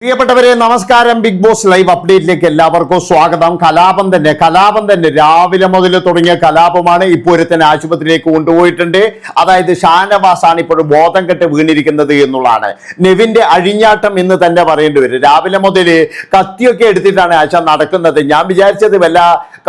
പ്രിയപ്പെട്ടവരെ നമസ്കാരം. Big boss live അപ്ഡേറ്റിലേക്ക് എല്ലാവർക്കും സ്വാഗതം. കലാപം തന്നെ രാവിലെ മുതൽ തുടങ്ങിയ കലാപമാണ്. ഇപ്പോഴത്തെ ആശുപത്രിയിലേക്ക് കൊണ്ടുപോയിട്ടുണ്ട്. അതായത് ഷാനവാസാണ് ഇപ്പോൾ ബോധം കെട്ട് വീണിരിക്കുന്നത് എന്നുള്ളതാണ്. നെവിന്റെ അഴിഞ്ഞാട്ടം എന്ന് തന്നെ പറയേണ്ടി വരും. രാവിലെ മുതൽ കത്തിയൊക്കെ എടുത്തിട്ടാണ് ആശ നടക്കുന്നത്. ഞാൻ വിചാരിച്ചത് വല്ല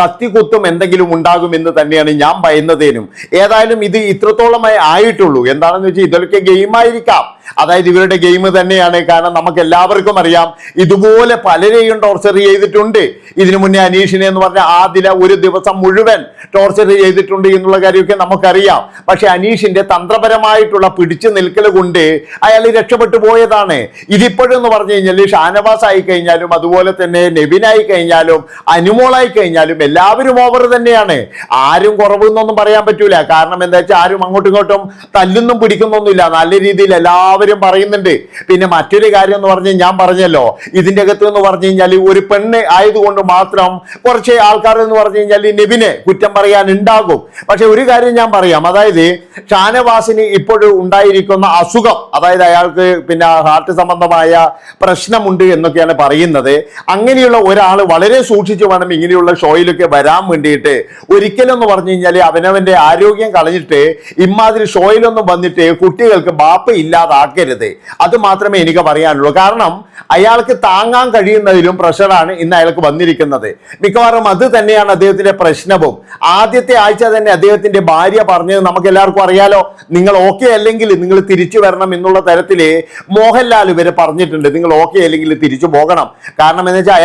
കത്തിക്കുത്തും എന്തെങ്കിലും ഉണ്ടാകും എന്ന് തന്നെയാണ് ഞാൻ ഭയന്നതേനും. ഏതായാലും ഇത് ഇത്രത്തോളമായി ആയിട്ടുള്ളൂ. എന്താണെന്ന് വെച്ചാൽ ഇതൊക്കെ ഗെയിമായിരിക്കാം. അതായത് ഇവരുടെ ഗെയിം തന്നെയാണ്. കാരണം നമുക്ക് എല്ലാവർക്കും അറിയാം, ഇതുപോലെ പലരെയും ടോർച്ചർ ചെയ്തിട്ടുണ്ട്. ഇതിനു മുന്നേ അനീഷിനെ എന്ന് പറഞ്ഞ ആദില ഒരു ദിവസം മുഴുവൻ ടോർച്ചർ ചെയ്തിട്ടുണ്ട് എന്നുള്ള കാര്യമൊക്കെ നമുക്കറിയാം. പക്ഷെ അനീഷിന്റെ തന്ത്രപരമായിട്ടുള്ള പിടിച്ചു നിൽക്കൽ കൊണ്ട് അയാൾ രക്ഷപ്പെട്ടു പോയതാണ്. ഇതിപ്പോഴെന്ന് പറഞ്ഞു കഴിഞ്ഞാൽ ഷാനവാസ് ആയി കഴിഞ്ഞാലും അതുപോലെ തന്നെ നെവിനായി കഴിഞ്ഞാലും അനുമോളായി കഴിഞ്ഞാലും എല്ലാവരും ഓവർ തന്നെയാണ്. ആരും കുറവെന്നൊന്നും പറയാൻ പറ്റൂല. കാരണം എന്താ വെച്ചാൽ ആരും അങ്ങോട്ടും ഇങ്ങോട്ടും തല്ലുന്നും പിടിക്കുന്നൊന്നുമില്ല. നല്ല രീതിയിൽ എല്ലാവരും പറയുന്നുണ്ട്. പിന്നെ മറ്റൊരു കാര്യം എന്ന് പറഞ്ഞാൽ ഞാൻ പറഞ്ഞല്ലോ, ഇതിന്റെ അകത്ത് എന്ന് പറഞ്ഞു കഴിഞ്ഞാൽ ഒരു പെണ്ണ് ആയതുകൊണ്ട് മാത്രം കുറച്ച് ആൾക്കാർ എന്ന് പറഞ്ഞു കഴിഞ്ഞാൽ നെവിനെ കുറ്റം പറയാൻ ഉണ്ടാകും. പക്ഷെ ഒരു കാര്യം ഞാൻ പറയാം, അതായത് ഷാനവാസിന് ഇപ്പോഴും ഉണ്ടായിരിക്കുന്ന അസുഖം, അതായത് അയാൾക്ക് പിന്നെ ഹാർട്ട് സംബന്ധമായ പ്രശ്നമുണ്ട് എന്നൊക്കെയാണ് പറയുന്നത്. അങ്ങനെയുള്ള ഒരാൾ വളരെ സൂക്ഷിച്ചു വേണം ഇങ്ങനെയുള്ള ഷോയിലൊക്കെ വരാൻ വേണ്ടിയിട്ട്. ഒരിക്കലും എന്ന് പറഞ്ഞു കഴിഞ്ഞാൽ അവനവന്റെ ആരോഗ്യം കളഞ്ഞിട്ട് ഇമാതിരി ഷോയിലൊന്നും വന്നിട്ട് കുട്ടികൾക്ക് ബാപ്പ ഇല്ലാതാക്കരുത്. അത് മാത്രമേ എനിക്ക് പറയാനുള്ളൂ. കാരണം അയാൾക്ക് താങ്ങാൻ കഴിയുന്നതിലും പ്രഷറാണ് ഇന്ന് അയാൾക്ക് വന്നിരിക്കുന്നത്. മിക്കവാറും അത് തന്നെയാണ് അദ്ദേഹത്തിന്റെ പ്രശ്നവും. ആദ്യത്തെ ആഴ്ച തന്നെ അദ്ദേഹത്തിന്റെ ഭാര്യ പറഞ്ഞത് നമുക്ക് എല്ലാവർക്കും അറിയാലോ, നിങ്ങൾ ഓക്കെ അല്ലെങ്കിൽ നിങ്ങൾ തിരിച്ചു വരണം എന്നുള്ള തരത്തില് മോഹൻലാൽ വരെ പറഞ്ഞിട്ടുണ്ട്. നിങ്ങൾ ഓക്കെ അല്ലെങ്കിൽ തിരിച്ചു പോകണം. കാരണം എന്ന് വെച്ചാൽ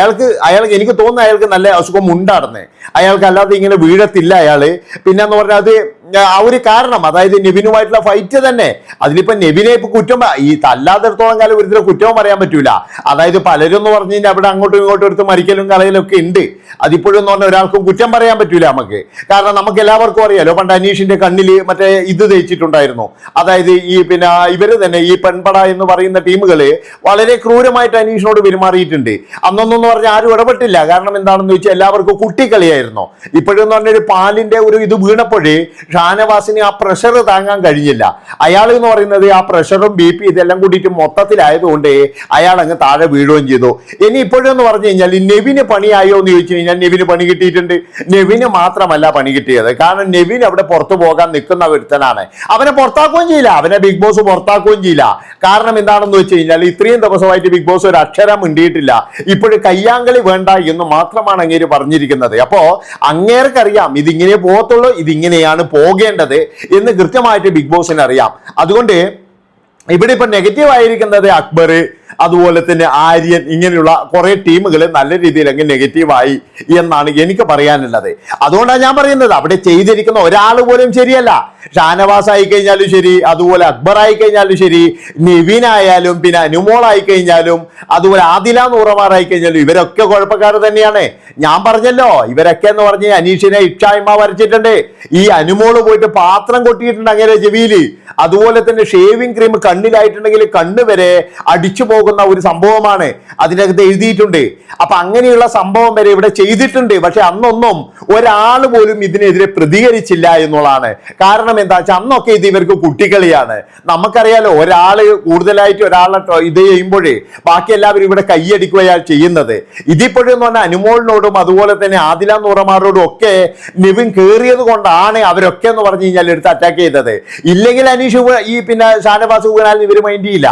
അയാൾക്ക് എനിക്ക് തോന്നുന്നു അയാൾക്ക് നല്ല അസുഖം ഉണ്ടായിരുന്നേ. അയാൾക്ക് അല്ലാതെ ഇങ്ങനെ വീഴത്തില്ല അയാള്. പിന്നെന്ന് പറഞ്ഞാൽ അത് ആ ഒരു കാരണം, അതായത് നെവിനുമായിട്ടുള്ള ഫൈറ്റ് തന്നെ. അതിലിപ്പോ നെവിനെ ഇപ്പൊ കുറ്റം ഈ തല്ലാത്തിടത്തോളം കാലം ഒരിക്കലും കുറ്റവും പറയാൻ പറ്റൂല. അതായത് പലരും എന്ന് പറഞ്ഞു കഴിഞ്ഞാൽ അവിടെ അങ്ങോട്ടും ഇങ്ങോട്ടും എടുത്ത് മരിക്കലും കളയലും ഒക്കെ ഉണ്ട്. അതിപ്പോഴും എന്ന് പറഞ്ഞാൽ ഒരാൾക്കും കുറ്റം പറയാൻ പറ്റൂല നമുക്ക്. കാരണം നമുക്ക് എല്ലാവർക്കും അറിയാലോ, പണ്ട് അനീഷിന്റെ കണ്ണിൽ മറ്റേ ഇത് തേച്ചിട്ടുണ്ടായിരുന്നു. അതായത് ഈ പിന്നെ ഇവര് തന്നെ ഈ പെൺപട എന്ന് പറയുന്ന ടീമുകള് വളരെ ക്രൂരമായിട്ട് അനീഷിനോട് പെരുമാറിയിട്ടുണ്ട്. അന്നൊന്നും പറഞ്ഞാൽ ആരും ഇടപെട്ടില്ല. കാരണം എന്താണെന്ന് വെച്ചാൽ എല്ലാവർക്കും കുട്ടിക്കളിയായിരുന്നു. ഇപ്പോഴും എന്ന് പറഞ്ഞൊരു പാലിന്റെ ഒരു ഇത് വീണപ്പോഴേ ഷാനവാസിന് ആ പ്രഷർ താങ്ങാൻ കഴിഞ്ഞില്ല. അയാൾ എന്ന് പറയുന്നത് ആ പ്രഷറും BP ഇതെല്ലാം കൂടിയിട്ട് മൊത്തത്തിലായതുകൊണ്ട് അയാൾ അങ്ങ് താഴെ വീഴുകയും ചെയ്തു. ഇനി ഇപ്പോഴും എന്ന് പറഞ്ഞു കഴിഞ്ഞാൽ നെവിന് പണിയായോ എന്ന് ചോദിച്ചു കഴിഞ്ഞാൽ നെവിന് പണി കിട്ടിയിട്ടുണ്ട്. നെവിന് മാത്രമല്ല പണി കിട്ടിയത്. കാരണം നെവിൻ അവിടെ പുറത്തു പോകാൻ നിൽക്കുന്ന ഒരുത്തനാണ്. അവനെ പുറത്താക്കുകയും ചെയ്യില്ല, അവനെ ബിഗ് ബോസ് പുറത്താക്കുകയും ചെയ്യില്ല. കാരണം എന്താണെന്ന് വെച്ച് കഴിഞ്ഞാൽ ഇത്രയും ദിവസമായിട്ട് ബിഗ് ബോസ് ഒരു അക്ഷരം മിണ്ടിയിട്ടില്ല. ഇപ്പോഴും കയ്യാങ്കളി വേണ്ട എന്ന് മാത്രമാണ് അങ്ങേര് പറഞ്ഞിരിക്കുന്നത്. അപ്പോ അങ്ങേർക്കറിയാം ഇതിങ്ങനെ പോകത്തുള്ളൂ, ഇതിങ്ങനെയാണ് പോകേണ്ടത് എന്ന് കൃത്യമായിട്ട് ബിഗ് ബോസിന് അറിയാം. അതുകൊണ്ട് ഇവിടെ ഇപ്പൊ നെഗറ്റീവ് ആയിരിക്കുന്നത് അക്ബർ, അതുപോലെ തന്നെ ആര്യൻ, ഇങ്ങനെയുള്ള കുറെ ടീമുകൾ നല്ല രീതിയിൽ അങ്ങ് നെഗറ്റീവായി എന്നാണ് എനിക്ക് പറയാനുള്ളത്. അതുകൊണ്ടാണ് ഞാൻ പറയുന്നത് അവിടെ ചെയ്തിരിക്കുന്ന ഒരാൾ പോലും ശരിയല്ല. ഷാനവാസ് ആയി കഴിഞ്ഞാലും ശരി, അതുപോലെ അക്ബർ ആയി കഴിഞ്ഞാലും ശരി, നെവിൻ ആയാലും പിന്നെ അനുമോൾ ആയി കഴിഞ്ഞാലും അതുപോലെ ആദില നൂറമാറായി കഴിഞ്ഞാലും ഇവരൊക്കെ കുഴപ്പക്കാർ തന്നെയാണ്. ഞാൻ പറഞ്ഞല്ലോ, ഇവരൊക്കെ എന്ന് പറഞ്ഞ് അനീഷിനെ ഇക്ഷായ്മ വരച്ചിട്ടുണ്ട്. ഈ അനുമോള് പോയിട്ട് പാത്രം കൊട്ടിയിട്ടുണ്ട് അങ്ങനെ ചെവിയില്. അതുപോലെ തന്നെ ഷേവിംഗ് ക്രീം കണ്ണിലായിട്ടുണ്ടെങ്കിൽ കണ്ണ് വരെ അടിച്ചു പോകുന്ന ഒരു സംഭവമാണ് അതിനകത്ത് എഴുതിയിട്ടുണ്ട്. അപ്പൊ അങ്ങനെയുള്ള സംഭവം വരെ ഇവിടെ ചെയ്തിട്ടുണ്ട്. പക്ഷെ അന്നൊന്നും ഒരാൾ പോലും ഇതിനെതിരെ പ്രതികരിച്ചില്ല എന്നുള്ളതാണ്. കാരണം എന്താ വെച്ചാൽ അന്നൊക്കെ ഇത് ഇവർക്ക് കുട്ടിക്കളിയാണ്. നമുക്കറിയാലോ, ഒരാള് കൂടുതലായിട്ട് ഒരാളെ ഇത് ചെയ്യുമ്പോഴേ ബാക്കി എല്ലാവരും ഇവിടെ കൈയടിക്കുകയാണ് ചെയ്യുന്നത്. ഇതിപ്പോഴും എന്ന് പറഞ്ഞാൽ അനുമോളിനോടും അതുപോലെ തന്നെ ആദില നൂറമാരോടും ഒക്കെ നെവിൻ കയറിയത് കൊണ്ടാണ് അവരൊക്കെ എന്ന് പറഞ്ഞു കഴിഞ്ഞാൽ എടുത്ത് അറ്റാക്ക് ചെയ്തത്. ഇല്ലെങ്കിൽ അനീഷ് ഈ പിന്നെ ഷാനവാസ് വീണാൽ ഇവര് മൈൻഡ് ചെയ്യില്ല.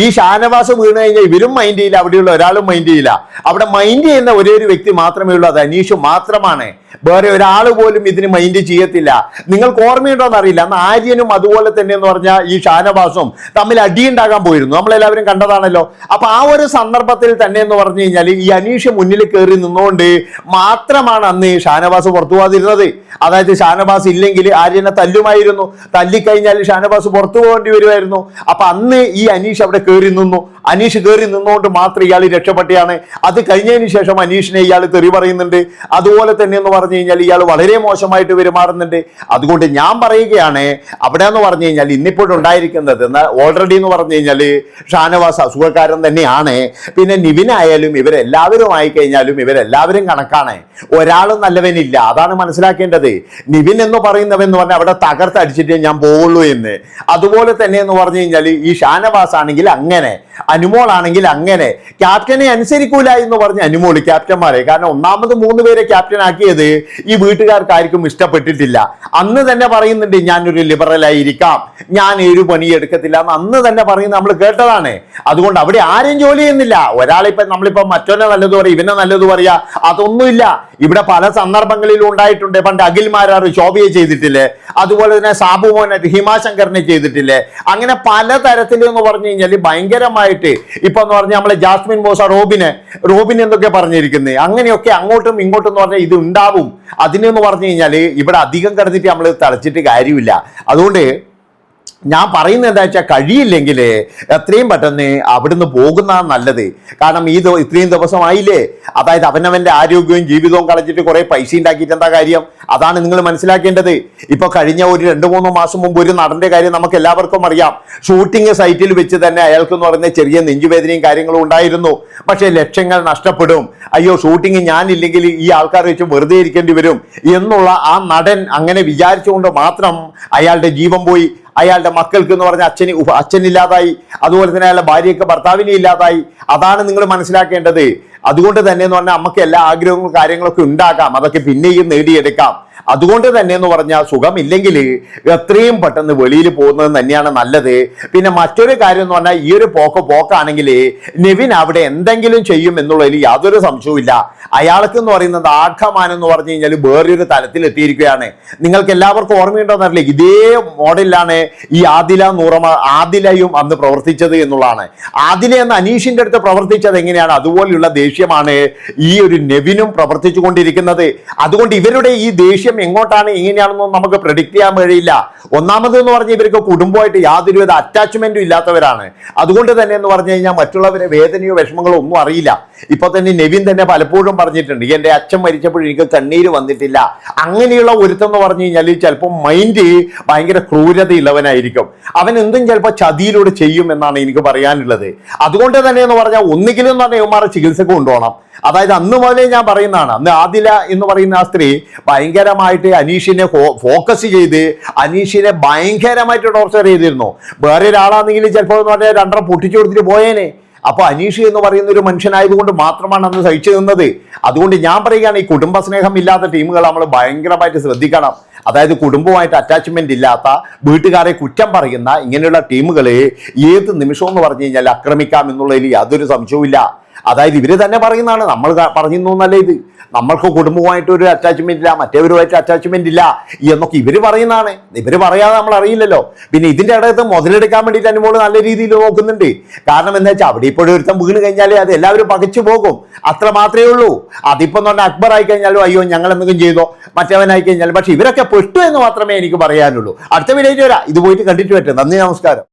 ഈ ഷാനവാസ് വീണ് കഴിഞ്ഞാൽ ഇവരും മൈൻഡ് ചെയ്യില്ല, അവിടെയുള്ള ഒരാളും മൈൻഡ് ചെയ്യില്ല. അവിടെ മൈൻഡ് ചെയ്യുന്ന ഒരേ ഒരു വ്യക്തി മാത്രമേ ഉള്ളൂ, അത് അനീഷ് മാത്രമാണ്. വേറെ ഒരാൾ പോലും ഇതിന് മൈൻഡ് ചെയ്യത്തില്ല. നിങ്ങൾക്ക് ഓർമ്മയുണ്ടോ എന്നറിയില്ല, അന്ന് ആര്യനും അതുപോലെ തന്നെ എന്ന് പറഞ്ഞാൽ ഈ ഷാനവാസും തമ്മിൽ അടിയുണ്ടാകാൻ പോയിരുന്നു. നമ്മളെല്ലാവരും കണ്ടതാണല്ലോ. അപ്പൊ ആ ഒരു സന്ദർഭത്തിൽ തന്നെ എന്ന് പറഞ്ഞു കഴിഞ്ഞാൽ ഈ അനീഷ് മുന്നിൽ കയറി നിന്നുകൊണ്ട് മാത്രമാണ് അന്ന് ഷാനവാസ് പുറത്തു പോകാതിരുന്നത്. അതായത് ഷാനവാസ് ഇല്ലെങ്കിൽ ആര്യനെ തല്ലുമായിരുന്നു. തല്ലിക്കഴിഞ്ഞാൽ ഷാനവാസ് പുറത്തു പോകേണ്ടി വരുമായിരുന്നു. അപ്പൊ അന്ന് ഈ അനീഷ് അവിടെ കയറി നിന്നു. അനീഷ് കയറി നിന്നുകൊണ്ട് മാത്രം ഇയാൾ രക്ഷപ്പെട്ടിയാണ്. അത് കഴിഞ്ഞതിന് ശേഷം അനീഷിനെ ഇയാൾ തെറി പറയുന്നുണ്ട്. അതുപോലെ തന്നെ എന്ന് പറഞ്ഞു കഴിഞ്ഞാൽ ഇയാൾ വളരെ മോശമായിട്ട് പെരുമാറുന്നുണ്ട്. അതുകൊണ്ട് ഞാൻ പറയുകയാണ്, അവിടെ എന്ന് പറഞ്ഞു കഴിഞ്ഞാൽ ഇന്നിപ്പോഴും ഉണ്ടായിരിക്കുന്നത് ഓൾറെഡി എന്ന് പറഞ്ഞു കഴിഞ്ഞാൽ ഷാനവാസ് അസുഖക്കാരൻ തന്നെയാണ്. പിന്നെ നിവിനായാലും ഇവരെല്ലാവരും ആയി കഴിഞ്ഞാലും ഇവരെല്ലാവരും കണക്കാണ്. ഒരാളും നല്ലവനില്ല, അതാണ് മനസ്സിലാക്കേണ്ടത്. നിവിൻ എന്ന് പറയുന്നവൻ എന്ന് പറഞ്ഞാൽ അവിടെ തകർത്തടിച്ചിട്ടേ ഞാൻ പോവുള്ളൂ എന്ന്. അതുപോലെ തന്നെ എന്ന് പറഞ്ഞു കഴിഞ്ഞാൽ ഈ ഷാനവാസ് ആണെങ്കിൽ അങ്ങനെ അനുമോളാണെങ്കിൽ അങ്ങനെ ക്യാപ്റ്റനെ അനുസരിക്കൂല എന്ന് പറഞ്ഞ് അനുമോള് ക്യാപ്റ്റന്മാരെ, കാരണം ഒന്നാമത് 3 പേരെ ക്യാപ്റ്റൻ ആക്കിയത് ഈ വീട്ടുകാർക്കാർക്കും ഇഷ്ടപ്പെട്ടിട്ടില്ല. അന്ന് തന്നെ പറയുന്നുണ്ട് ഞാനൊരു ലിബറൽ ആയിരിക്കാം, ഞാൻ 7 പണിയെടുക്കത്തില്ല എന്ന് അന്ന് തന്നെ പറയുന്നത് നമ്മൾ കേട്ടതാണ്. അതുകൊണ്ട് അവിടെ ആരും ജോലി ചെയ്യുന്നില്ല. ഒരാളിപ്പോ നമ്മളിപ്പോ മറ്റൊന്നെ നല്ലത് പറയാ, ഇവനെ നല്ലത് പറയാ, അതൊന്നുമില്ല. ഇവിടെ പല സന്ദർഭങ്ങളിലും ഉണ്ടായിട്ടുണ്ട്. പണ്ട് അഖിൽമാരാർ ശോഭയെ ചെയ്തിട്ടില്ലേ, അതുപോലെ തന്നെ സാബു മോനായിട്ട് ഹിമാശങ്കറിനെ ചെയ്തിട്ടില്ലേ, അങ്ങനെ പലതരത്തിലെന്ന് പറഞ്ഞു കഴിഞ്ഞാൽ ഭയങ്കരമായിട്ട് ഇപ്പൊ എന്ന് പറഞ്ഞാൽ നമ്മളെ ജാസ്മിൻ ബോസ റോബിൻ എന്തൊക്കെ പറഞ്ഞിരിക്കുന്നത്, അങ്ങനെയൊക്കെ അങ്ങോട്ടും ഇങ്ങോട്ടും എന്ന് പറഞ്ഞാൽ ഇത് ഉണ്ടാവും. അതിനെന്ന് പറഞ്ഞു കഴിഞ്ഞാല് ഇവിടെ അധികം കിടന്നിട്ട് നമ്മൾ തളച്ചിട്ട് കാര്യമില്ല. അതുകൊണ്ട് ഞാൻ പറയുന്നത് എന്താ വെച്ചാൽ കഴിയില്ലെങ്കിൽ എത്രയും പെട്ടെന്ന് അവിടുന്ന് പോകുന്നതാണ് നല്ലത്. കാരണം ഇത്രയും ദിവസമായില്ലേ, അതായത് അവനവന്റെ ആരോഗ്യവും ജീവിതവും കളഞ്ഞിട്ട് കുറെ പൈസ ഉണ്ടാക്കിയിട്ട് എന്താ കാര്യം? അതാണ് നിങ്ങൾ മനസ്സിലാക്കേണ്ടത്. ഇപ്പൊ കഴിഞ്ഞ ഒരു 2-3 മാസം മുമ്പ് ഒരു നടന്റെ കാര്യം നമുക്ക് എല്ലാവർക്കും അറിയാം. ഷൂട്ടിംഗ് സൈറ്റിൽ വെച്ച് തന്നെ അയാൾക്ക് എന്ന് പറയുന്ന ചെറിയ നെഞ്ചുവേദനയും കാര്യങ്ങളും ഉണ്ടായിരുന്നു. പക്ഷേ ലക്ഷങ്ങൾ നഷ്ടപ്പെടും, അയ്യോ ഷൂട്ടിംഗ് ഞാനില്ലെങ്കിൽ ഈ ആൾക്കാർ വെച്ച് വെറുതെ ഇരിക്കേണ്ടി വരും എന്നുള്ള ആ നടൻ അങ്ങനെ വിചാരിച്ചുകൊണ്ട് മാത്രം അയാളുടെ ജീവൻ പോയി. അയാളുടെ മക്കൾക്ക് എന്ന് പറഞ്ഞ അച്ഛനില്ലാതായി, അതുപോലെ തന്നെ അയാളുടെ ഭാര്യയ്ക്ക് ഭർത്താവിനെ ഇല്ലാതായി. അതാണ് നിങ്ങൾ മനസ്സിലാക്കേണ്ടത്. അതുകൊണ്ട് തന്നെ എന്ന് പറഞ്ഞാൽ നമുക്ക് എല്ലാ ആഗ്രഹങ്ങളും കാര്യങ്ങളൊക്കെ ഉണ്ടാക്കാം, അതൊക്കെ പിന്നെയും നേടിയെടുക്കാം. അതുകൊണ്ട് തന്നെ എന്ന് പറഞ്ഞാൽ സുഖമില്ലെങ്കിൽ എത്രയും പെട്ടെന്ന് വെളിയിൽ പോകുന്നത് തന്നെയാണ് നല്ലത്. പിന്നെ മറ്റൊരു കാര്യം എന്ന് പറഞ്ഞാൽ ഈ ഒരു പോക്കാണെങ്കിൽ നെവിൻ അവിടെ എന്തെങ്കിലും ചെയ്യും എന്നുള്ളതിൽ യാതൊരു സംശയവുമില്ല. അയാൾക്ക് എന്ന് പറയുന്നത് ആഘമാനം എന്ന് പറഞ്ഞു കഴിഞ്ഞാൽ വേറൊരു തലത്തിൽ എത്തിയിരിക്കുകയാണ്. നിങ്ങൾക്ക് എല്ലാവർക്കും ഓർമ്മയുണ്ടോന്നറിയില്ല, ഇതേ മോഡലിലാണ് ഈ ആദിലയും അന്ന് പ്രവർത്തിച്ചത് എന്നുള്ളതാണ്. ആദില എന്ന അനീഷിന്റെ അടുത്ത് പ്രവർത്തിച്ചത് എങ്ങനെയാണ്, അതുപോലെയുള്ള ദേഷ്യമാണ് ഈ ഒരു നെവിനും പ്രവർത്തിച്ചു കൊണ്ടിരിക്കുന്നത്. അതുകൊണ്ട് ഇവരുടെ ഈ ദേഷ്യം എങ്ങോട്ടാണ് എങ്ങനെയാണെന്നൊന്നും നമുക്ക് പ്രെഡിക്റ്റ് ചെയ്യാൻ കഴിയില്ല. ഒന്നാമത് എന്ന് പറഞ്ഞാൽ ഇവർക്ക് കുടുംബമായിട്ട് യാതൊരുവിധ അറ്റാച്ച്മെന്റും ഇല്ലാത്തവരാണ്. അതുകൊണ്ട് തന്നെ എന്ന് പറഞ്ഞു കഴിഞ്ഞാൽ മറ്റുള്ളവരെ വേദനയോ വിഷമങ്ങളോ ഒന്നും അറിയില്ല. ഇപ്പൊ തന്നെ നെവിൻ തന്നെ പലപ്പോഴും പറഞ്ഞിട്ടുണ്ട്, എന്റെ അച്ഛൻ മരിച്ചപ്പോൾ എനിക്ക് കണ്ണീര് വന്നിട്ടില്ല. അങ്ങനെയുള്ള ഒരുത്തെന്ന് പറഞ്ഞു കഴിഞ്ഞാൽ ചിലപ്പോൾ മൈൻഡ് ഭയങ്കര ക്രൂരതയുള്ളവനായിരിക്കും. അവൻ എന്തും ചിലപ്പോൾ ചതിയിലൂടെ ചെയ്യും എന്നാണ് എനിക്ക് പറയാനുള്ളത്. അതുകൊണ്ട് തന്നെ എന്ന് പറഞ്ഞാൽ ഒന്നുകിലും എന്ന് പറഞ്ഞാൽ ഇവന്മാരെ ചികിത്സക്ക് കൊണ്ടുപോകണം. അതായത് അന്ന് മുതലേ ഞാൻ പറയുന്നതാണ്, അന്ന് ആദില എന്ന് പറയുന്ന ആ സ്ത്രീ ഭയങ്കരമായിട്ട് അനീഷിനെ ഫോക്കസ് ചെയ്ത് അനീഷിനെ ഭയങ്കരമായിട്ട് ടോർച്ചർ ചെയ്തിരുന്നു. വേറെ ഒരാളാണെങ്കിൽ ചിലപ്പോൾ എന്ന് പറഞ്ഞാൽ 2 പൊട്ടിച്ചു കൊടുത്തിട്ട് പോയേനെ. അപ്പൊ അനീഷ് എന്ന് പറയുന്ന ഒരു മനുഷ്യനായതുകൊണ്ട് മാത്രമാണ് അന്ന് സഹിച്ചു നിന്നത്. അതുകൊണ്ട് ഞാൻ പറയുകയാണ്, ഈ കുടുംബസ്നേഹം ഇല്ലാത്ത ടീമുകൾ നമ്മൾ ഭയങ്കരമായിട്ട് ശ്രദ്ധിക്കണം. അതായത് കുടുംബമായിട്ട് അറ്റാച്ച്മെന്റ് ഇല്ലാത്ത, വീട്ടുകാരെ കുറ്റം പറയുന്ന ഇങ്ങനെയുള്ള ടീമുകൾ ഏത് നിമിഷവും എന്ന് പറഞ്ഞു കഴിഞ്ഞാൽ ആക്രമിക്കാം എന്നുള്ളതിൽ യാതൊരു സംശയവുമില്ല. അതായത് ഇവര് തന്നെ പറയുന്നതാണ്, നമ്മൾ പറഞ്ഞു എന്നല്ല, ഇത് നമ്മൾക്ക് കുടുംബവുമായിട്ട് ഒരു അറ്റാച്ച്മെന്റ് ഇല്ല, മറ്റേവരുമായിട്ട് അറ്റാച്ച്മെന്റ് ഇല്ല എന്നൊക്കെ ഇവര് പറയുന്നതാണ്. ഇവര് പറയാതെ നമ്മൾ അറിയില്ലല്ലോ. പിന്നെ ഇതിന്റെ ഇടത്ത് മുതലെടുക്കാൻ വേണ്ടിയിട്ട് അനുമോള് നല്ല രീതിയിൽ നോക്കുന്നുണ്ട്. കാരണം എന്താ വെച്ചാൽ അവിടെ ഇപ്പോഴും ഒരുത്തം വീണ് കഴിഞ്ഞാൽ അത് എല്ലാവരും പകച്ചു പോകും, അത്ര മാത്രമേ ഉള്ളൂ. അതിപ്പോ എന്ന് പറഞ്ഞാൽ അക്ബർ ആയി കഴിഞ്ഞാലും അയ്യോ ഞങ്ങൾ എന്തെങ്കിലും ചെയ്തോ, മറ്റവനായി കഴിഞ്ഞാലും. പക്ഷെ ഇവരൊക്കെ പെട്ടു എന്ന് മാത്രമേ എനിക്ക് പറയാനുള്ളൂ. അടുത്ത വീഡിയോയിൽ വരാം, ഇത് പോയിട്ട് കണ്ടിട്ട് പറ്റും. നന്ദി, നമസ്കാരം.